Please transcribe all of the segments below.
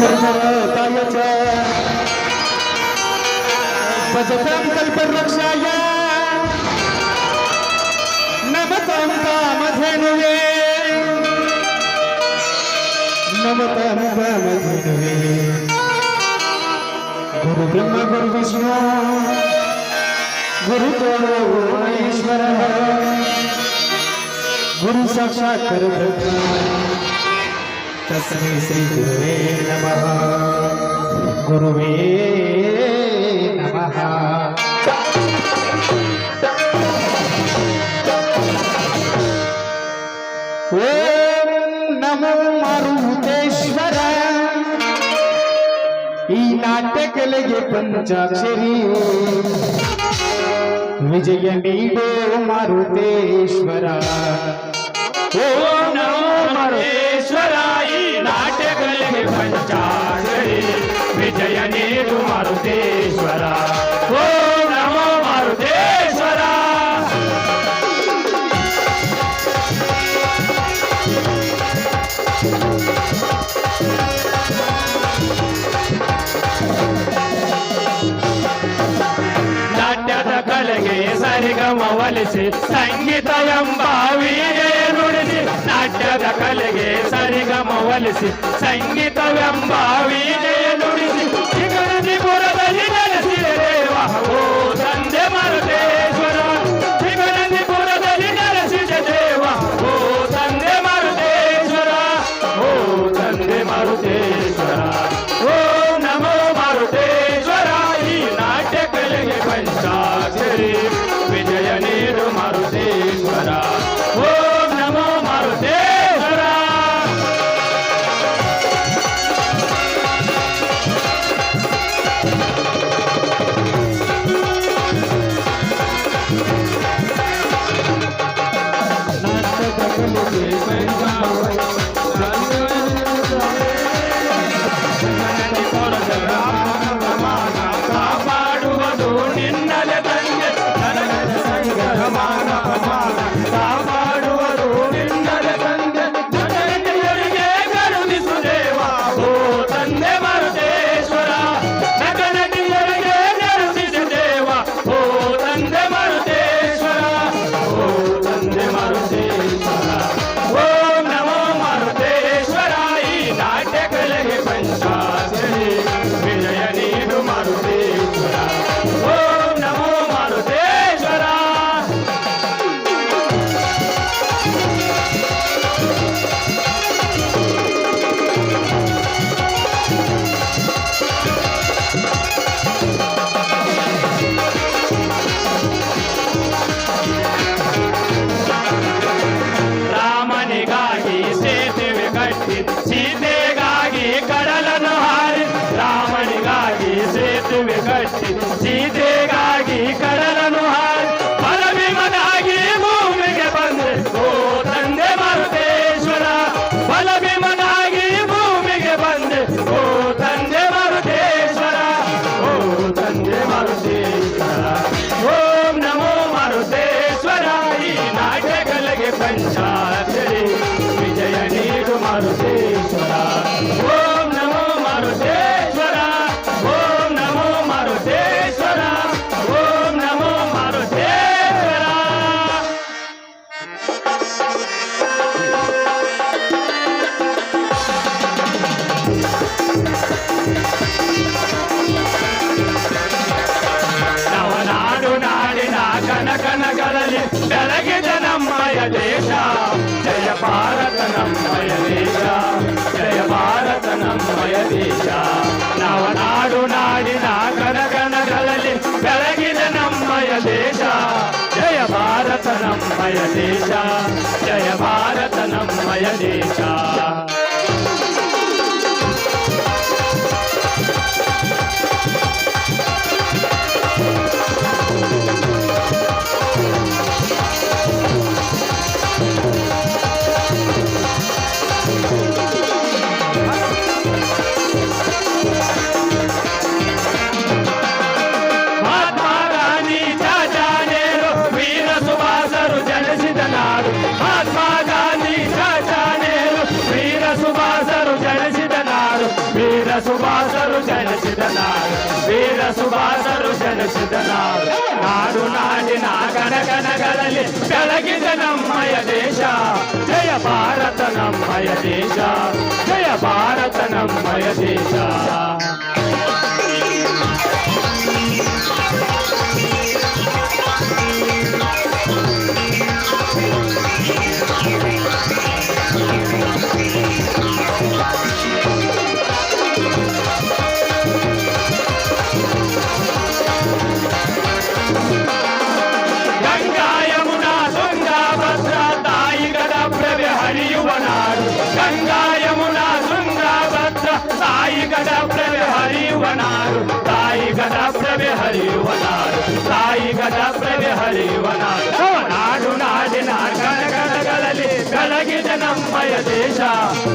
धर्मतायाच्या भजतां कल्पवृक्षाय नमतां कामधेनुवे नमतां कामधेनुवे गुरु ब्रह्मा गुरु विष्णु गुरुदेवो महेश्वरः गुरु साक्षात् परब्रह्म तस्मै श्री गुरुवे नमः गुरुवे नमः ओम नमो मारुतेश्वर ಈ ನಾಟ್ಯಕಲೆಗೆ ಪಂಚಾಕ್ಷರಿ ವಿಜಯ ನೀಡೋ ಮಾರುತೇಶ್ವರ ಓಂ ನಮೋ ಮಾರುತೇಶ್ವರ ಈ ನಾಟ್ಯಕಲೆಗೆ ಪಂಚಾಕ್ಷರಿ ವಿಜಯ ನೀಡು ಮಾರುತೇಶ್ವರ ಓಂ ನಮೋ ಮಾರುತೇಶ್ವರ ನಾಟ್ಯದ ಕಲೆಗೆ ಸರಿಗಮ ಒಲಿಸಿ ಸಂಗೀತ ಎಂಬ ವೀಣೆ ನುಡಿಸಿ ನಾಟ್ಯದ ಕಲೆಗೆ ಸರಿಗಮ ಒಲಿಸಿ ಸಂಗೀತವೆಂಬ ವೀಣೆ ನುಡಿಸಿ ಚಿಗನಂದಿಪುರದಲ್ಲಿ ನೆಲೆಸಿದೆ ದೇವ ಓ ತಂದೆ ಮಾರುತೇಶ್ವರ ಚಿಗನಂದಿಪುರದಲ್ಲಿ ನೆಲೆಸಿದೆ ದೇವ ಓ ತಂದೆ ಮಾರುತೇಶ್ವರ ಓ ತಂದೆ ಮಾರುತೇಶ್ವರ ಓಂ ನಮೋ ಮಾರುತೇಶ್ವರ ಈ ನಾಟ್ಯ ಕಲೆಗೆ ಪಂಚಾಕ್ಷರಿ ವಿಜಯ ನೀಡು ಮಾರುತೇಶ್ವರ ಓಂ ನಮೋ ಮಾರುತೇಶ್ವರ ಕಾಪಾಡುವುದು ನಿನ್ನಲೆ ತಂದೆ ಕಾಪಾಡುವುದು ನಿನ್ನಲೆ ತಂದೆ ನಗನದಿಯರಿಗೆ ಕರುಣಿಸು ದೇವ ಓ ತಂದೆ ಮಾರುತೇಶ್ವರ ನಗನದಿಯರಿಗೆ ಕರುಣಿಸು ದೇವ ಓ ತಂದೆ ಮಾರುತೇಶ್ವರ ಓ ತಂದೆ ಮಾರುತೇಶ್ವರ ಓಂ ನಮೋ ಮಾರುತೇಶ್ವರ ಈ ನಾಟ್ಯ ಕಲೆಗೆ ಪಂಚಾಕ್ಷರಿ ವಿಜಯ ನೀಡು ಮಾರುತೇಶ್ವರ ಓಂ ನಮೋ ಮಾರುತೇಶ್ವರ ರಾಮನಿಗಾಗಿ ಸೇತುವೆ ಕಟ್ಟಿ ಸೀತೆಗಾಗಿ ಕಡಲನ್ನು ಹಾರಿ ರಾಮನಿಗಾಗಿ ಸೇತುವೆ ಕಟ್ಟಿ ಸೀತೆಗಾಗಿ ಕಡಲನ್ನು ಹಾರಿ ಬಲಭೀಮನಾಗಿ ಭೂಮಿಗೆ ಬಂದೆ ಓ ತಂದೆ ಮಾರುತೇಶ್ವರ ಬಲಭೀಮನಾಗಿ ಭೂಮಿಗೆ ಬಂದೆ ಓ ತಂದೆ ಮಾರುತೇಶ್ವರ ಓ ತಂದೆ ಮಾರುತೇಶ್ವರ ಓಂ ನಮೋ ಮಾರುತೇಶ್ವರ ಈ ನಾಟ್ಯ ಕಲೆಗೆ ಪಂಚಾಕ್ಷರಿ ವಿಜಯ ನೀಡು ಮಾರುತೇಶ್ವರ ಓಂ ನಮೋ ಮಾರುತೇಶ್ವರ ಓಂ ನಮೋ ಮಾರುತೇಶ್ವರ ಓಂ ನಮೋ ಮಾರುತೇಶ್ವರ ನವನಾಡು ನಾಡಿನ ಕನಕನಗಳಲ್ಲಿ ಬೆಳಗಿದೆ ನಮ್ಮಯ ದೇಶ ಜಯ ಭಾರತ ನಮ್ಮಯ ದೇಶ ಜಯ ಭಾರತ ನಮ್ಮಯ ದೇಶ ನವನಾಡು ನಾಡಿನ ಕನಕನಗಳಲ್ಲಿ ಬೆಳಗಿದೆ ನಮ್ಮಯ ದೇಶ ಜಯ ಭಾರತ ನಮ್ಮಯ ದೇಶ ಜಯ ಭಾರತ ನಮ್ಮಯ ದೇಶ ಮಹಾತ್ಮ ಗಾಂಧಿ ಚಾಚಾನೇರು ವೀರ ಸುಭಾಸರು ಜನಿಸಿದ ನಾಡು ಮಹಾತ್ಮ ಗಾಂಧಿ ಚಾಚಾನೇರು ವೀರ ವೀರ ಸುಭಾಸರು ಜನಿಸಿದ ನಾಡು ವೀರ ಸುಭಾಸರು ಜನಿಸಿದ ನಾಡು ನಾಡು ನಾಡಿನ ಗಣಗಣಗಳಲ್ಲಿ ಬೆಳಗಿದ ನಮ್ಮಯ ದೇಶ ಜಯ ಭಾರತ ನಮ್ಮಯ ದೇಶ ಜಯ ಭಾರತ ನಮ್ಮಯ ದೇಶ ಗಂಗಾ ಯಮುನಾ ತುಂಗಾ ಭದ್ರಾ ತಾಯಿಗಳ ಪ್ರಭೆ ಹರಿಯುವ ನಾಡು ಗಂಗಾ ಯಮುನಾ ತುಂಗಾ ಭದ್ರಾ ತಾಯಿಗಳ ಪ್ರಭೆ ಹರಿಯುವ ನಾಡು ತಾಯಿಗಳ ಪ್ರಭೆ ಹರಿಯುವ ನಾಡು ತಾಯಿಗಳ ಪ್ರಭೆ ಹರಿಯುವ ನಾಡು ನಾಡು ನಾಡಿನ ಗಣಗಣಗಳಲ್ಲಿ ಬೆಳಗಿದ ನಮ್ಮಯ ದೇಶ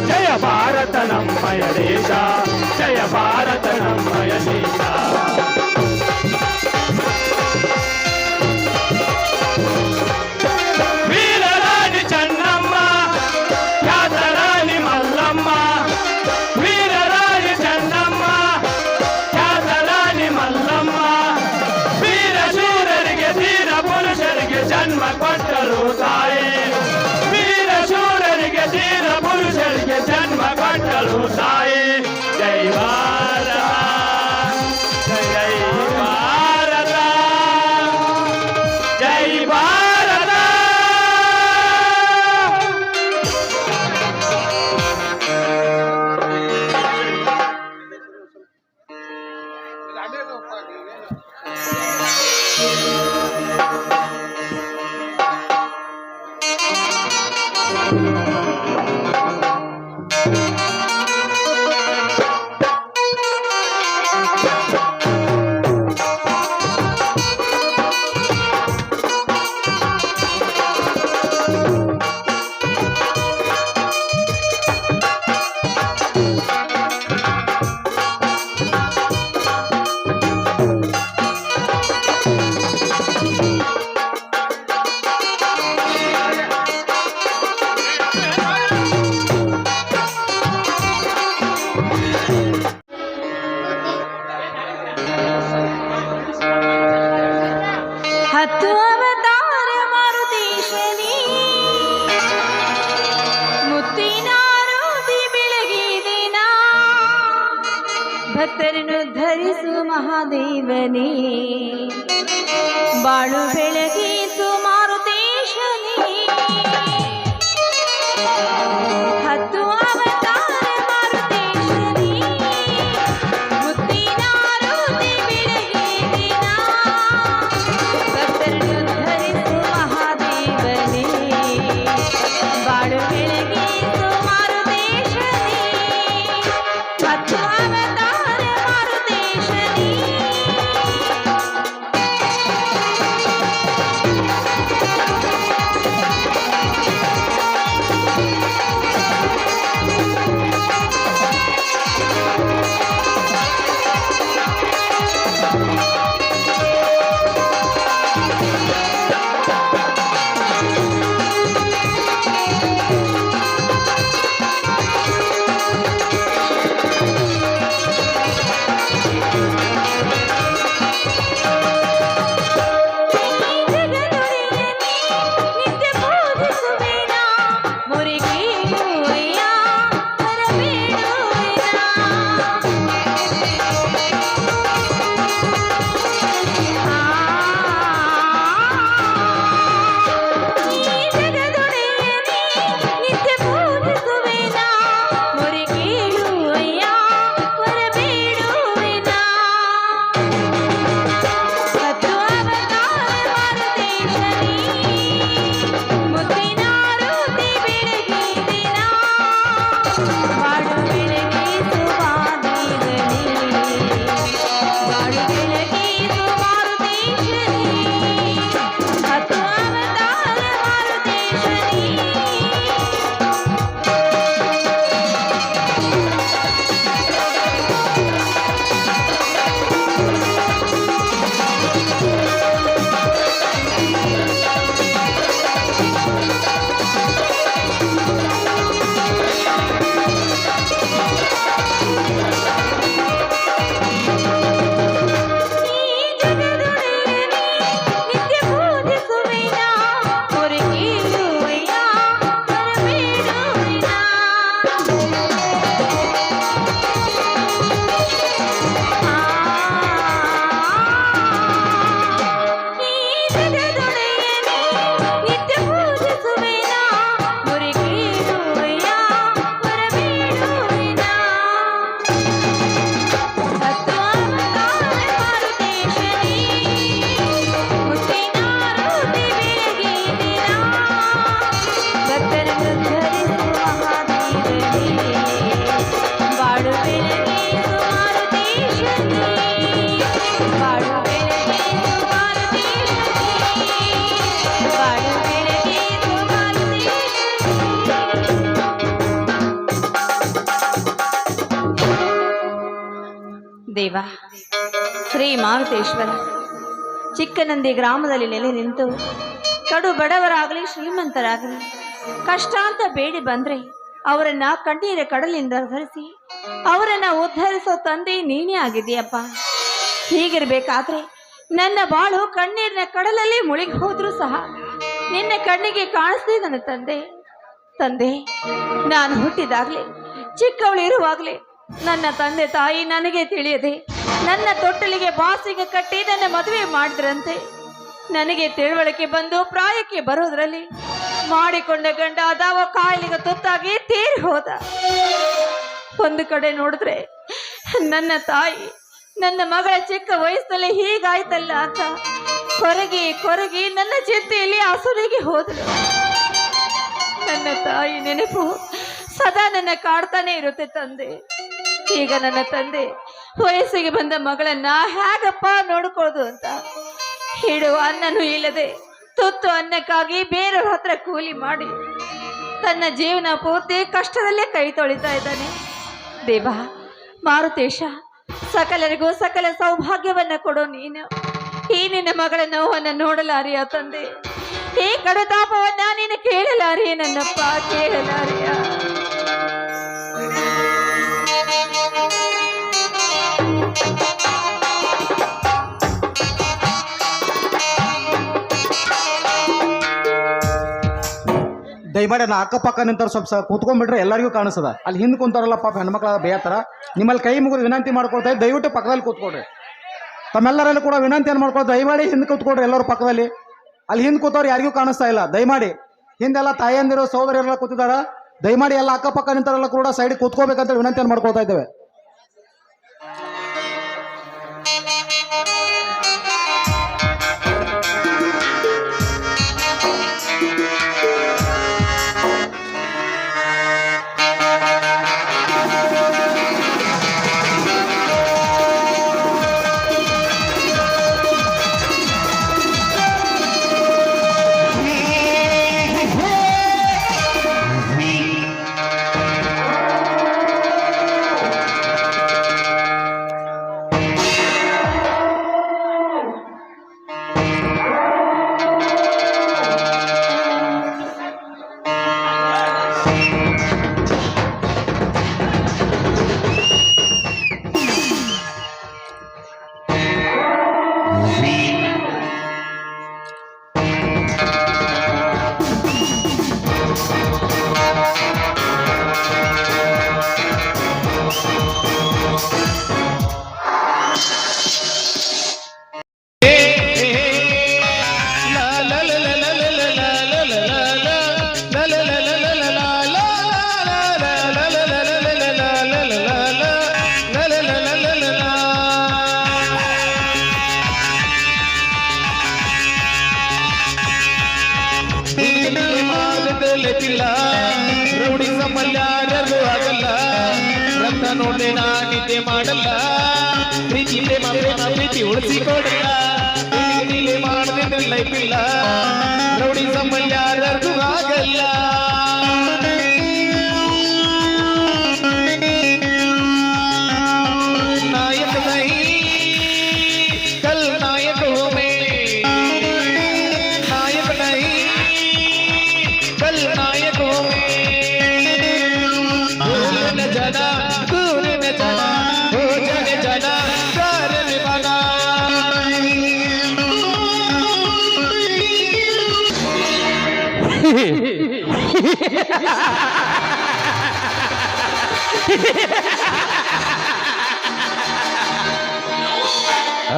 ಜಯ ಭಾರತ ನಮ್ಮಯ ದೇಶ ಜಯ ಭಾರತ ನಮ್ಮಯ ದೇಶ ವೀರರಾಣಿ ಚೆನ್ನಮ್ಮ ಖ್ಯಾತರಾಣಿ ಮಲ್ಲಮ್ಮ ವೀರರಾಣಿ ಚೆನ್ನಮ್ಮ ಖ್ಯಾತರಾಣಿ ಮಲ್ಲಮ್ಮ ವೀರ ಶೂರರಿಗೆ ಧೀರ ಪುರುಷರಿಗೆ ಜನ್ಮ ಕೊಟ್ಟರು ತಾಯಿ ವೀರ ಶೂರರಿಗೆ ಧೀರ ಪುರುಷರಿಗೆ ಜನ್ಮ ಕೊಟ್ಟರು ತಾಯಿ ಜೈ ಭಾರತ ಜೈ ಭಾರತ ಜೈ ಭಾರತ ಹತ್ತು ಅವತಾರ ಮಾರುತೇಶನೇ ಮುತ್ತಿನ ರೋದಿ ಬೆಳಗಿದಿನ ಭಕ್ತರನ್ನು ಧರಿಸು ಮಹಾದೇವನೇ ಬಾಳು ಬೆಳಗಿಸು ಮಾರುತೇಶನೇ ಹತ್ತು ಅವತಾರ ಮಾರುತೇಶನೇ ಮುತ್ತಿನ ರೋದಿ ಬೆಳಗಿದಿನ ಭಕ್ತರನ್ನು ಧರಿಸು ಮಹಾದೇವನೇ ಬಾಳು ಬೆಳಗಿಸು ಮಾರುತೇಶನೇ ಹತ್ತು ಅವತಾರ ಮಾರುತೇಶನೇ ದೇವ ಶ್ರೀ ಮಾರುತೇಶ್ವರ ಚಿಕ್ಕನಂದಿ ಗ್ರಾಮದಲ್ಲಿ ನೆಲೆ ನಿಂತು ಕಡು ಬಡವರಾಗಲಿ ಶ್ರೀಮಂತರಾಗಲಿ ಕಷ್ಟ ಅಂತ ಬೇಡಿ ಬಂದ್ರೆ ಅವರನ್ನ ಕಣ್ಣೀರ ಕಡಲಿಂದ ಧರಿಸಿ ಅವರನ್ನ ಉದ್ಧರಿಸೋ ತಂದೆ ನೀನೇ ಆಗಿದೆಯಪ್ಪ. ಹೀಗಿರ್ಬೇಕಾದ್ರೆ ನನ್ನ ಬಾಳು ಕಣ್ಣೀರಿನ ಕಡಲಲ್ಲಿ ಮುಳುಗಿ ಹೋದ್ರೂ ಸಹ ನಿನ್ನ ಕಣ್ಣಿಗೆ ಕಾಣಿಸ್ದೆ ನನ್ನ ತಂದೆ. ತಂದೆ, ನಾನು ಹುಟ್ಟಿದಾಗ್ಲೇ ಚಿಕ್ಕವಳಿರುವಾಗಲೇ ನನ್ನ ತಂದೆ ತಾಯಿ ನನಗೆ ತಿಳಿಯದೆ ನನ್ನ ತೊಟ್ಟಲಿಗೆ ಬಾಸಿಗೆ ಕಟ್ಟಿ ನನ್ನ ಮದುವೆ ಮಾಡಿದ್ರಂತೆ. ನನಗೆ ತಿಳುವಳಿಕೆ ಬಂದು ಪ್ರಾಯಕ್ಕೆ ಬರೋದ್ರಲ್ಲಿ ಮಾಡಿಕೊಂಡ ಗಂಡ ಅದಾವ ಕಾಯಿಲೆಗೆ ತುತ್ತಾಗಿ ತೀರಿ ಹೋದ. ಒಂದು ಕಡೆ ನೋಡಿದ್ರೆ ನನ್ನ ತಾಯಿ ನನ್ನ ಮಗಳ ಚಿಕ್ಕ ವಯಸ್ಸಲ್ಲಿ ಹೀಗಾಯ್ತಲ್ಲ ಅಂತ ಕೊರಗಿ ಕೊರಗಿ ನನ್ನ ಚಿಂತೆಯಲ್ಲಿ ಹಸುರಿಗೆ ಹೋದಳು. ನನ್ನ ತಾಯಿ ನೆನಪು ಸದಾ ನನ್ನ ಕಾಡ್ತಾನೆ ಇರುತ್ತೆ ತಂದೆ. ಈಗ ನನ್ನ ತಂದೆ ವಯಸ್ಸಿಗೆ ಬಂದ ಮಗಳನ್ನ ಹೇಗಪ್ಪ ನೋಡ್ಕೊಳ್ಳೋದು ಅಂತ ಹಿಡುವ ಅನ್ನನೂ ಇಲ್ಲದೆ ತುತ್ತು ಅನ್ನಕ್ಕಾಗಿ ಬೇರೆಯವ್ರ ಹತ್ರ ಕೂಲಿ ಮಾಡಿ ತನ್ನ ಜೀವನ ಪೂರ್ತಿ ಕಷ್ಟದಲ್ಲೇ ಕೈ ತೊಳಿತಾ ಇದ್ದಾನೆ. ದೇವ ಮಾರುತೇಶ, ಸಕಲರಿಗೂ ಸಕಲ ಸೌಭಾಗ್ಯವನ್ನ ಕೊಡೋ ನೀನು ಈ ನಿನ್ನ ಮಗಳ ನೋವನ್ನು ನೋಡಲಾರಿಯ ತಂದೆ. ಈ ಕಡುತಾಪವನ್ನ ನೀನು ಕೇಳಲಾರಿಯ ನನ್ನಪ್ಪ, ಕೇಳಲಾರಿಯ. ದಯಮಾಡಿ ನಾ ಅಕ್ಕಪಕ್ಕ ನಿಂತಾರ ಸ್ವಲ್ಪ ಕೂತ್ಕೊಂಡ್ಬಿಟ್ರೆ ಎಲ್ಲರಿಗೂ ಕಾಣಿಸ್ತದ. ಅಲ್ಲಿ ಹಿಂದೆ ಕುಂತಾರಲ್ಲ ಪಾಪ ಹೆಣ್ಮಕ್ಳ ಬೇಯತ್ತಾರ. ನಿಮ್ಮಲ್ಲಿ ಕೈ ಮುಗಿದು ವಿನಂತಿ ಮಾಡ್ಕೊಳ್ತಾ ಇದ್ದು ದಯವಿಟ್ಟು ಪಕ್ಕದಲ್ಲಿ ಕೂತ್ಕೊಡ್ರಿ. ತಮ್ಮೆಲ್ಲರಲ್ಲೂ ಕೂಡ ವಿನಂತಿ ಏನು ಮಾಡ್ಕೊಳ್ತಾ ದಯಮಾಡಿ ಹಿಂದೆ ಕೂತ್ಕೊಡ್ರಿ ಎಲ್ಲರೂ ಪಕ್ಕದಲ್ಲಿ. ಅಲ್ಲಿ ಹಿಂದೆ ಕೂತವ್ರು ಯಾರಿಗೂ ಕಾಣಿಸ್ತಾ ಇಲ್ಲ. ದಯಮಾಡಿ ಹಿಂದೆಲ್ಲ ತಾಯಿಯಂದಿರು ಸಹೋದರಿಯರೆಲ್ಲ ಕೂತಿದಾರ. ದಯಮಾಡಿ ಎಲ್ಲ ಅಕ್ಕಪಕ್ಕ ನಿಂತಾರೆಲ್ಲ ಕೂಡ ಸೈಡ್ ಕೂತ್ಕೋಬೇಕಂತ ವಿನಂತಿಯನ್ನು ಮಾಡ್ಕೊಳ್ತಾ ಇದ್ದೇವೆ. ರೌಡಿ ಸಮಲ್ಯಾರರು ಆಗಲ್ಲ, ರಕ್ತ ನೋಡಿ ನಾನಿದ್ದೆ ಮಾಡಲ್ಲ, ಪ್ರೀತಿಲೆ ಪ್ರೀತಿ ಉಳಿಸಿಕೊಡಲ್ಲ, ಪ್ರೀತಿಲೆ ಮಾಡದೆ ಲೈಫ್ ಇಲ್ಲ, ರೌಡಿ ಸಮಲ್ಯಾರರು ಆಗಲ್ಲ. ನಾಯಕ ನಹೀ ಕಲ್ ನಾಯಕ ಹೂಂ ಮೈ, ನಾಯಕ ನಹೀ कल नायक हो जना दूर न जना हो जने जना प्यार निभाना.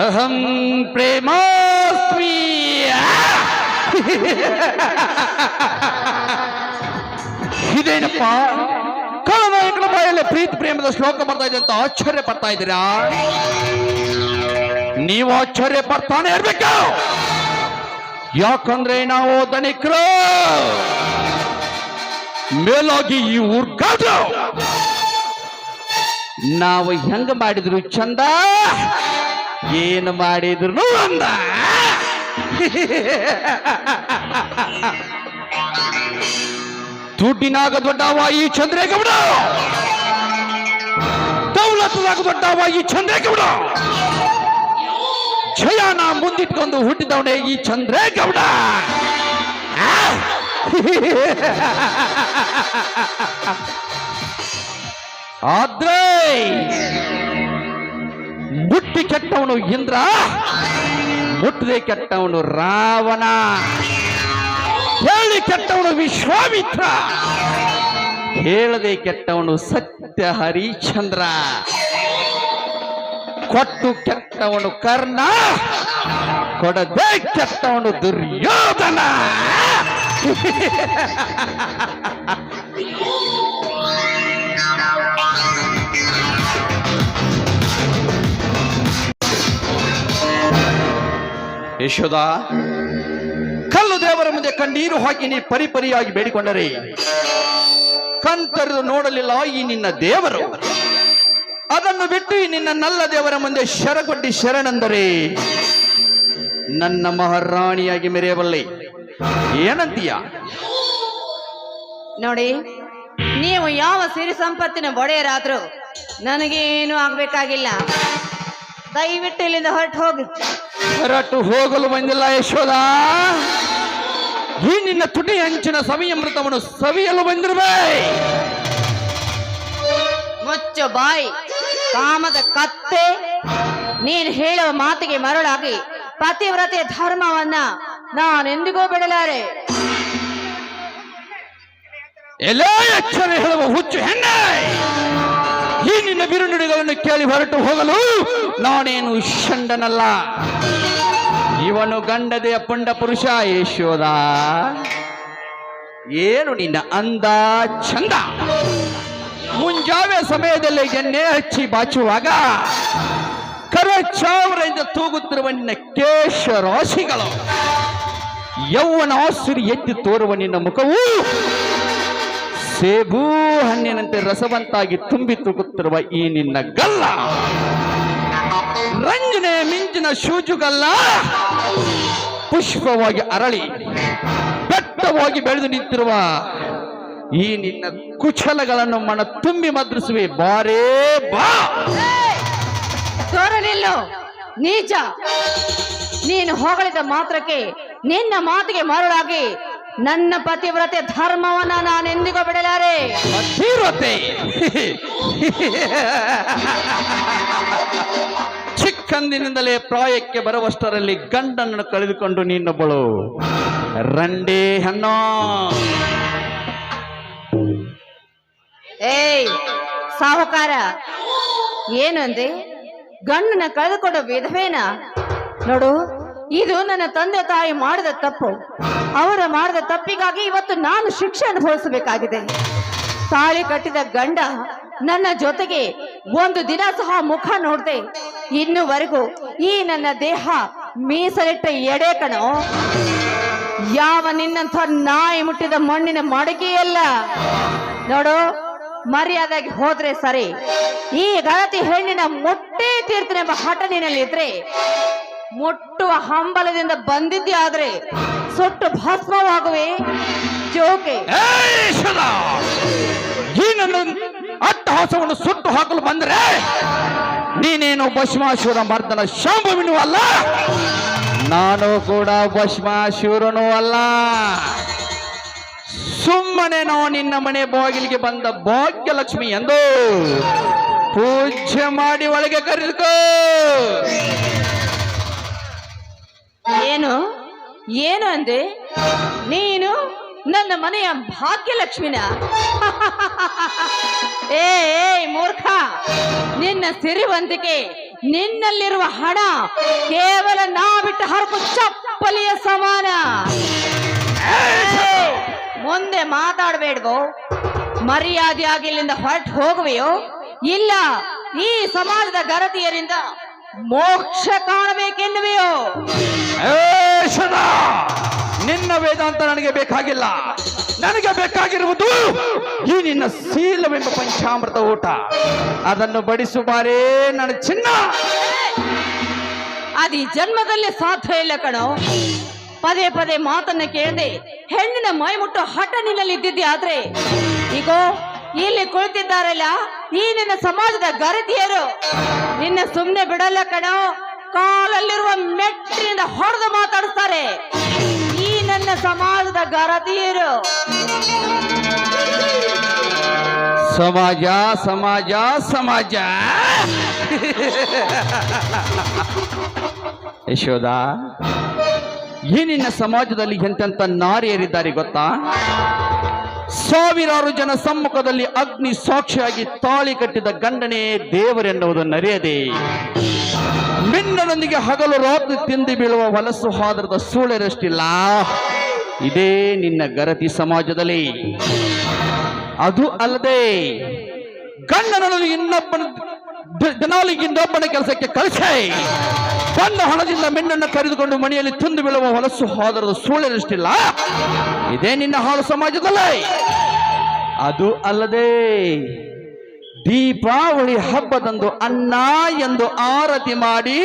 अहम प्रेमास्मि. ಇದೇನಪ್ಪ ಕಳನಾಯಕನ ಬಾಯಲ್ಲಿ ಪ್ರೀತಿ ಪ್ರೇಮದ ಶ್ಲೋಕ ಬರ್ತಾ ಇದೆ ಅಂತ ಆಶ್ಚರ್ಯ ಪಡ್ತಾ ಇದ್ದೀರಾ? ನೀವು ಆಶ್ಚರ್ಯ ಪಡ್ತಾನೆ ಇರ್ಬೇಕು. ಯಾಕಂದ್ರೆ ನಾವು ಧನಿಕರು, ಮೇಲಾಗಿ ಈ ಊರ್ಗಾದ ನಾವು ಹೆಂಗ ಮಾಡಿದ್ರು ಚಂದ, ಏನು ಮಾಡಿದ್ರು ಅಂದ. ದುಡ್ಡಿನಾಗ ದೊಡ್ಡವ ಈ ಚಂದ್ರೇಗೌಡ, ದೌಲತ್ತದಾಗ ದೊಡ್ಡವ ಈ ಚಂದ್ರೇಗೌಡ. ಜಯನ ಮುಂದಿಟ್ಕೊಂಡು ಹುಟ್ಟಿದವನೇ ಈ ಚಂದ್ರೇಗೌಡ. ಆದ್ರೆ ಮುಟ್ಟಿ ಕೆಟ್ಟವನು ಇಂದ್ರ, ಮುಟ್ಟದೆ ಕೆಟ್ಟವನು ರಾವಣ, ಹೇಳಿ ಕೆಟ್ಟವನು ವಿಶ್ವಾಮಿತ್ರ, ಹೇಳದೆ ಕೆಟ್ಟವನು ಸತ್ಯ ಹರಿಶ್ಚಂದ್ರ, ಕೊಟ್ಟು ಕೆಟ್ಟವನು ಕರ್ಣ, ಕೊಡದೆ ಕೆಟ್ಟವನು ದುರ್ಯೋಧನ. ಯಶೋದ, ಕಲ್ಲು ದೇವರ ಮುಂದೆ ಕಣ್ಣೀರು ಹಾಕಿ ನೀ ಪರಿಪರಿಯಾಗಿ ಬೇಡಿಕೊಂಡರೆ ಕಣ್ತರೆದು ನೋಡಲಿಲ್ಲ ಈ ನಿನ್ನ ದೇವರು. ಅದನ್ನು ಬಿಟ್ಟು ಈ ನಿನ್ನ ನಲ್ಲ ದೇವರ ಮುಂದೆ ಶರಗೊಡ್ಡಿ ಶರಣಂದರೆ ನನ್ನ ಮಹಾರಾಣಿಯಾಗಿ ಮೆರೆಯಬಲ್ಲೆ. ಏನಂತೀಯ? ನೋಡಿ, ನೀವು ಯಾವ ಸಿರಿ ಸಂಪತ್ತಿನ ಒಡೆಯರಾದ್ರೂ ನನಗೇನು ಆಗ್ಬೇಕಾಗಿಲ್ಲ. ದಯವಿಟ್ಟು ಇಲ್ಲಿಂದ ಹೊರಟು ಹೋಗಿ. ಹೊರಟು ಹೋಗಲು ಬಂದಿಲ್ಲ ಯಶೋದ, ಈ ನಿನ್ನ ತುಟಿ ಅಂಚಿನ ಸವಿಯಮೃತವನ್ನು ಸವಿಯಲು ಬಂದಿರುವೆ. ಮುಚ್ಚು ಬಾಯಿ ಕಾಮದ ಕತ್ತೆ. ನೀನು ಹೇಳುವ ಮಾತಿಗೆ ಮರಳಾಗಿ ಪತಿವ್ರತೆ ಧರ್ಮವನ್ನ ನಾನೆಂದಿಗೂ ಬಿಡಲಾರೆ. ಎಲ್ಲೇ ಎಚ್ಚರ ಹೇಳುವ ಹುಚ್ಚು ಹೆಣ್ಣೆ, ಈ ನಿನ್ನ ಬಿರುನುಡಿಗಳನ್ನು ಕೇಳಿ ಹೊರಟು ಹೋಗಲು ನಾನೇನು ಷಂಡನಲ್ಲ. ಇವನು ಗಂಡದೆಯ ಪುಂಡ ಪುರುಷ. ಯಶೋದ, ಏನು ನಿನ್ನ ಅಂದ ಚಂದ. ಮುಂಜಾವೆ ಸಮಯದಲ್ಲಿ ಎಣ್ಣೆ ಹಚ್ಚಿ ಬಾಚುವಾಗ ಕರೆ ಚಾವರೆಯಿಂದ ತೂಗುತ್ತಿರುವ ನಿನ್ನ ಕೇಶ ರಾಶಿಗಳು, ಯೌವನ ಆಸುರಿ ಎತ್ತಿ ತೋರುವ ನಿನ್ನ ಮುಖವು ಸೇಬು ಹಣ್ಣಿನಂತೆ ರಸವಂತಾಗಿ ತುಂಬಿ ತೂಗುತ್ತಿರುವ ಈ ನಿನ್ನ ಗಲ್ಲ, ರಂಜನೆ ಮಿಂಚಿನ ಶೂಜುಗಲ್ಲ ಪುಷ್ಪವಾಗಿ ಅರಳಿ ಬೆಟ್ಟವಾಗಿ ಬೆಳೆದು ನಿಂತಿರುವ ಈ ನಿನ್ನ ಕುಚಲಗಳನ್ನು ಮನ ತುಂಬಿ ಮದ್ರಿಸುವೆ. ಬಾರೇ ಬಾ. ತೋರಲಿಲ್ಲೋ ನೀಚ, ನೀನು ಹೊಗಳಿದ ಮಾತ್ರಕ್ಕೆ ನಿನ್ನ ಮಾತಿಗೆ ಮರಳಾಗಿ ನನ್ನ ಪತಿವ್ರತೆ ಧರ್ಮವನ್ನ ನಾನೆಂದಿಗೂ ಬಿಡಲಾರೆ. ಪತಿವ್ರತೆ ಚಿಕ್ಕಂದಿನಿಂದಲೇ ಪ್ರಾಯಕ್ಕೆ ಬರುವಷ್ಟರಲ್ಲಿ ಗಂಡನನ್ನು ಕಳೆದುಕೊಂಡು ನೀನೊಬ್ಬಳು ರಂಡೇ ಹಣ್ಣೋ. ಏಯ್ ಸಾಹುಕಾರ, ಏನು ಅಂದೆ? ಗಂಡನ ಕಳೆದುಕೊಂಡ ವಿಧವೇನ? ನೋಡು, ಇದು ನನ್ನ ತಂದೆ ತಾಯಿ ಮಾಡಿದ ತಪ್ಪು. ಅವರ ಮಾಡಿದ ತಪ್ಪಿಗಾಗಿ ಇವತ್ತು ನಾನು ಶಿಕ್ಷೆ ಅನುಭವಿಸಬೇಕಾಗಿದೆ. ತಾಳಿ ಕಟ್ಟಿದ ಗಂಡ ನನ್ನ ಜೊತೆಗೆ ಒಂದು ದಿನ ಸಹ ಮುಖ ನೋಡದೆ ಇನ್ನುವರೆಗೂ ಈ ನನ್ನ ದೇಹ ಮೀಸಲಿಟ್ಟ ಎಡೆ ಕಣೋ. ಯಾವ ನಿನ್ನಂಥ ನಾಯಿ ಮುಟ್ಟಿದ ಮಣ್ಣಿನ ಮಡಕೆಯಲ್ಲ. ನೋಡು, ಮರ್ಯಾದಾಗಿ ಹೋದ್ರೆ ಸರಿ. ಈ ಗಣತಿ ಹೆಣ್ಣಿನ ಮುಟ್ಟೇ ತೀರ್ತಿನೆಂಬ ಹಠ ನಿನ್ನಲ್ಲಿದ್ರೆ, ಮುಟ್ಟುವ ಹಂಬಲದಿಂದ ಬಂದಿದ್ದೆ ಆದ್ರೆ ಸುಟ್ಟು ಭಸ್ಮವಾಗುವೆ. ಜೋಕೆ ಈ ನನ್ನ ಅಟ್ಟಹಾಸವನ್ನು ಸುಟ್ಟು ಹಾಕಲು ಬಂದರೆ ನೀನೇನು ಭಸ್ಮಾಸುರ ಮರ್ದನ ಶಾಂಭವಿನೂ ಅಲ್ಲ, ನಾನು ಕೂಡ ಭಸ್ಮಾಸುರನೂ ಅಲ್ಲ. ಸುಮ್ಮನೆ ನಾವು ನಿನ್ನ ಮನೆ ಬಾಗಿಲಿಗೆ ಬಂದ ಭಾಗ್ಯಲಕ್ಷ್ಮಿ ಎಂದು ಪೂಜೆ ಮಾಡಿ ಒಳಗೆ ಕರೆದುಕೋ. ಏನು ಏನು ಅಂದೆ? ನೀನು ನನ್ನ ಮನೆಯ ಭಾಗ್ಯಲಕ್ಷ್ಮಿನ? ಏ ಮೂರ್ಖ, ನಿನ್ನ ಸಿರಿವಂತಿಕೆ, ನಿನ್ನಲ್ಲಿರುವ ಹಣ ಕೇವಲ ನಾ ಬಿಟ್ಟ ಹರಕು ಚಪ್ಪಲಿಯ ಸಮಾನ. ಮುಂದೆ ಮಾತಾಡಬೇಡ್ವೋ? ಮರ್ಯಾದೆಯಾಗಿ ಇಲ್ಲಿಂದ ಹೊರಟು ಹೋಗುವೆಯೋ ಇಲ್ಲ ಈ ಸಮಾಜದ ಗರತಿಯರಿಂದ ಮೋಕ್ಷ ಕಾಣಬೇಕೆನ್ನುವೆಯೋ? ನಿನ್ನ ವೇದಾಂತ ನನಗೆ ಬೇಕಾಗಿಲ್ಲ. ನನಗೆ ಬೇಕಾಗಿರುವುದು ಈ ನಿನ್ನ ಶೀಲವೆಂಬ ಪಂಚಾಮೃತ ಊಟ. ಅದನ್ನು ಬಡಿಸುವಾರೇ ನನ್ನ ಚಿನ್ನ. ಅದು ಈ ಜನ್ಮದಲ್ಲಿ ಸಾಧ್ಯ ಇಲ್ಲ ಕಣೋ. ಪದೇ ಪದೇ ಮಾತನ್ನ ಕೇಳದೆ ಹೆಣ್ಣಿನ ಮೈ ಮುಟ್ಟೋ ಹಠ ನಿನ್ನಲ್ಲಿ ಇದ್ದಿದ್ದೆ ಆದ್ರೆ ಈಗೋ ಇಲ್ಲಿ ಕುಳಿತಿದ್ದಾರಲ್ಲ ಈ ನಿನ್ನ ಸಮಾಜದ ಗರತಿಯರು ನಿನ್ನ ಸುಮ್ಮನೆ ಬಿಡಲ್ಲ ಕಣೋ. ಕಾಲಲ್ಲಿರುವ ಮೆಟ್ಟಿನಿಂದ ಹೊಡೆದು ಮಾತಾಡಿಸ್ತಾರೆ ಈ ನನ್ನ ಸಮಾಜದ ಗರತಿಯರು. ಸಮಾಜ ಸಮಾಜ ಸಮಾಜ. ಯಶೋದ, ಈ ನಿನ್ನ ಸಮಾಜದಲ್ಲಿ ಎಂತೆಂತ ನಾರಿಯರಿದ್ದಾರೆ ಗೊತ್ತಾ? ಸಾವಿರಾರು ಜನ ಸಮ್ಮುಖದಲ್ಲಿ ಅಗ್ನಿ ಸಾಕ್ಷಿಯಾಗಿ ತಾಳಿ ಕಟ್ಟಿದ ಗಂಡನೇ ದೇವರೆನ್ನುವುದು ನರೆಯದೆ ಮಿನ್ನನೊಂದಿಗೆ ಹಗಲು ರಾತ್ರಿ ತಿಂದು ಬೀಳುವ ಹೊಲಸು ಹಾದರದ ಸೂಳೆರಷ್ಟಿಲ್ಲ ಇದೇ ನಿನ್ನ ಗರತಿ ಸಮಾಜದಲ್ಲಿ. ಅದು ಅಲ್ಲದೆ ಗಂಡನನ್ನು ಇನ್ನೊಬ್ಬನ ಕೆಲಸಕ್ಕೆ ಕಳಿಸೆ ತನ್ನ ಹಣದಿಂದ ಮೆಣ್ಣನ್ನು ಕರೆದುಕೊಂಡು ಮನೆಯಲ್ಲಿ ತಿಂದು ಬೀಳುವ ಹೊಲಸು ಹಾದರದ ಸೂಳೆರಷ್ಟಿಲ್ಲ ಇದೇ ನಿನ್ನ ಹಾಳು ಸಮಾಜದಲ್ಲಿ. ಅದು ಅಲ್ಲದೆ ದೀಪಾವಳಿ ಹಬ್ಬದಂದು ಅನ್ನ ಎಂದು ಆರತಿ ಮಾಡಿ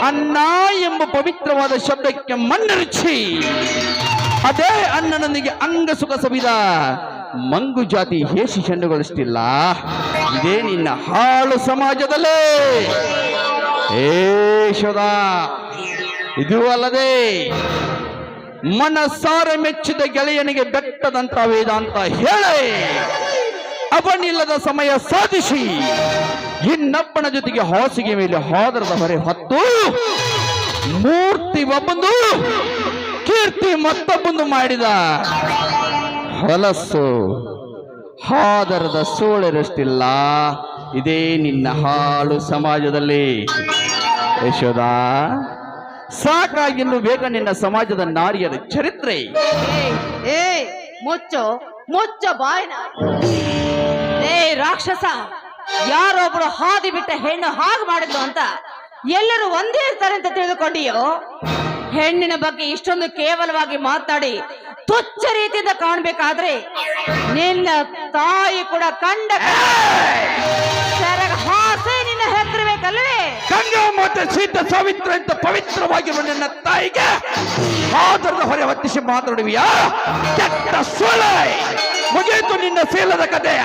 ಅನ್ನ ಎಂಬ ಪವಿತ್ರವಾದ ಶಬ್ದಕ್ಕೆ ಮಣ್ಣರಿಚಿ ಅದೇ ಅನ್ನನೊಂದಿಗೆ ಅಂಗ ಸುಖ ಸವಿದ ಮಂಗು ಜಾತಿ ಹೇಸಿ ಚೆಂಡುಗೊಳಿಸ್ತಿಲ್ಲ ಇದೇ ನಿನ್ನ ಹಾಳು ಸಮಾಜದಲ್ಲೇ. ಯಶೋದ, ಇದು ಅಲ್ಲದೆ ಮನಸಾರೆ ಮೆಚ್ಚಿದ ಗೆಳೆಯನಿಗೆ ಬೆಟ್ಟದಂತ ವೇದಾಂತ ಹೇಳೆ ಅವನಿಲ್ಲದ ಸಮಯ ಸಾಧಿಸಿ ಇನ್ನೊಬ್ಬನ ಜೊತೆಗೆ ಹಾಸಿಗೆ ಮೇಲೆ ಹಾದರದ ಹೊರೆ ಹೊತ್ತು ಮೂರ್ತಿ ಒಬ್ಬಂದು ಕೀರ್ತಿ ಮತ್ತೊಬ್ಬಂದು ಮಾಡಿದ ಹೊಲಸು ಹಾದರದ ಸೋಳೆರಷ್ಟಿಲ್ಲ ಇದೇ ನಿನ್ನ ಹಾಳು ಸಮಾಜದಲ್ಲಿ. ಯಶೋದ, ಸಾಕಾಗಿನ್ನು ಬೇಗ ನಿನ್ನ ಸಮಾಜದ ನಾರಿಯರ ಚರಿತ್ರೆ. ಮುಚ್ಚ ಬಾಯ್ನ. ರಾಕ್ಷಸ, ಯಾರೊಬ್ರು ಹಾದಿ ಬಿಟ್ಟ ಹೆಣ್ಣು ಹಾಗೆ ಮಾಡಿದ್ಲು ಅಂತ ಎಲ್ಲರೂ ಒಂದೇ ಇರ್ತಾರೆ ಅಂತ ತಿಳಿದುಕೊಂಡಿಯೋ? ಹೆಣ್ಣಿನ ಬಗ್ಗೆ ಇಷ್ಟೊಂದು ಕೇವಲವಾಗಿ ಮಾತಾಡಿ ತುಚ್ಛ ರೀತಿಯಿಂದ ಕಾಣಬೇಕಾದ್ರೆ ನಿನ್ನ ತಾಯಿ ಕೂಡ ಕಂಡ ಹಾಸೆ ನಿನ್ನ ಹೆಸರಿಬೇಕಲ್ವೇ? ಗಂಗಾ ಮಾತೆ ಸೀತ ಸಾವಿತ್ರ ಅಂತ ಪವಿತ್ರವಾಗಿರುವ ನಿನ್ನ ತಾಯಿಗೆ ಆದರದ ಹೊರೆ ಹೊತ್ತಿಸಿ ಮಾತಾಡುವಿಯಾ? ಕೆಟ್ಟ ಸೊಳೆ, ಮುಗಿಯಿತು ನಿನ್ನ ಶೀಲದ ಕಥೆಯ.